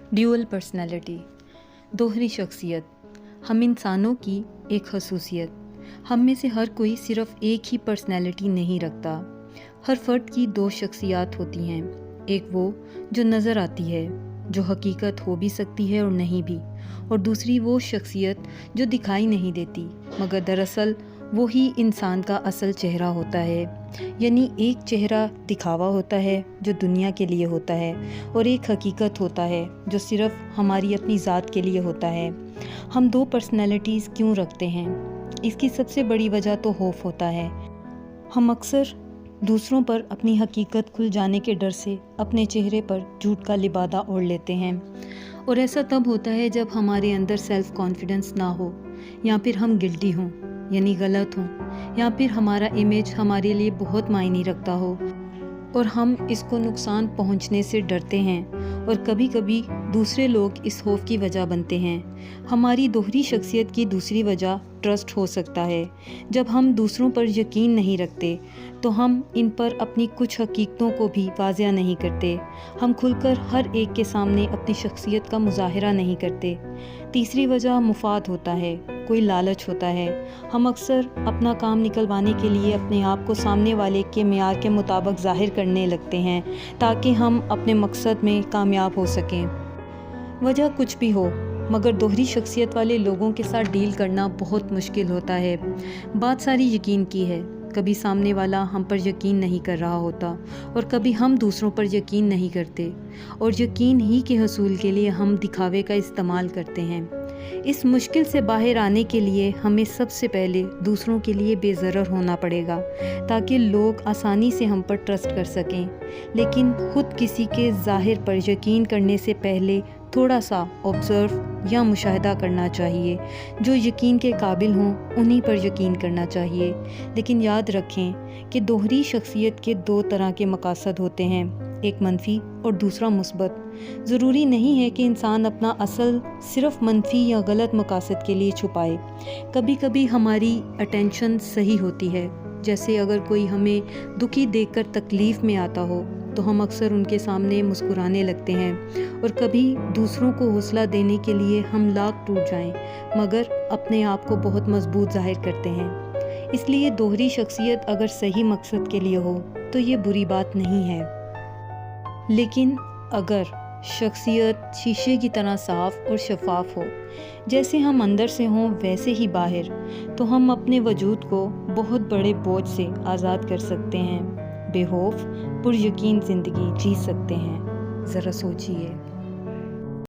Dual personality, दोहरी शख्सियत, हम इंसानों की एक खसूसियत। हम में से हर कोई सिर्फ एक ही पर्सनैलिटी नहीं रखता। हर फर्द की दो शख्सियात होती हैं, एक वो जो नज़र आती है, जो हकीकत हो भी सकती है और नहीं भी, और दूसरी वो शख्सियत जो दिखाई नहीं देती मगर दरअसल वो ही इंसान का असल चेहरा होता है। यानी एक चेहरा दिखावा होता है जो दुनिया के लिए होता है, और एक हकीकत होता है जो सिर्फ हमारी अपनी ज़ात के लिए होता है। हम दो पर्सनैलिटीज़ क्यों रखते हैं? इसकी सबसे बड़ी वजह तो खौफ होता है। हम अक्सर दूसरों पर अपनी हकीकत खुल जाने के डर से अपने चेहरे पर झूठ का लिबादा ओढ़ लेते हैं, और ऐसा तब होता है जब हमारे अंदर सेल्फ़ कॉन्फिडेंस ना हो, या फिर हम गिल्टी हों यानी गलत हों, या फिर हमारा इमेज हमारे लिए बहुत मायने रखता हो और हम इसको नुकसान पहुंचने से डरते हैं, और कभी कभी दूसरे लोग इस खौफ की वजह बनते हैं। हमारी दोहरी शख्सियत की दूसरी वजह ट्रस्ट हो सकता है। जब हम दूसरों पर यकीन नहीं रखते तो हम इन पर अपनी कुछ हकीकतों को भी वाज़ेह नहीं करते। हम खुलकर हर एक के सामने अपनी शख्सियत का मुज़ाहिरा नहीं करते। तीसरी वजह मुफाद होता है, कोई लालच होता है। हम अक्सर अपना काम निकलवाने के लिए अपने आप को सामने वाले के मेयार के मुताबिक ज़ाहिर करने लगते हैं ताकि हम अपने मकसद में कामयाब हो सकें। वजह कुछ भी हो, मगर दोहरी शख्सियत वाले लोगों के साथ डील करना बहुत मुश्किल होता है। बात सारी यकीन की है। कभी सामने वाला हम पर यकीन नहीं कर रहा होता, और कभी हम दूसरों पर यकीन नहीं करते, और यकीन ही के हसूल के लिए हम दिखावे का इस्तेमाल करते हैं। इस मुश्किल से बाहर आने के लिए हमें सबसे पहले दूसरों के लिए बेज़रर होना पड़ेगा ताकि लोग आसानी से हम पर ट्रस्ट कर सकें। लेकिन खुद किसी के ज़ाहिर पर यकीन करने से पहले थोड़ा सा ऑब्ज़र्व या मुशाहिदा करना चाहिए। जो यकीन के काबिल हों उन्हीं पर यकीन करना चाहिए। लेकिन याद रखें कि दोहरी शख्सियत के दो तरह के मकासद होते हैं, एक मनफी और दूसरा मुस्बत। ज़रूरी नहीं है कि इंसान अपना असल सिर्फ मनफी या गलत मकासद के लिए छुपाए। कभी कभी हमारी अटेंशन सही होती है, जैसे अगर कोई हमें दुखी देखकर तकलीफ़ में आता हो तो हम अक्सर उनके सामने मुस्कुराने लगते हैं, और कभी दूसरों को हौसला देने के लिए हम लाख टूट जाएं मगर अपने आप को बहुत मजबूत जाहिर करते हैं। इसलिए दोहरी शख्सियत अगर सही मकसद के लिए हो तो ये बुरी बात नहीं है। लेकिन अगर शख्सियत शीशे की तरह साफ़ और शफाफ हो, जैसे हम अंदर से हों वैसे ही बाहर, तो हम अपने वजूद को बहुत बड़े बोझ से आज़ाद कर सकते हैं। बेखौफ पुरयकीन ज़िंदगी जी सकते हैं। ज़रा सोचिए।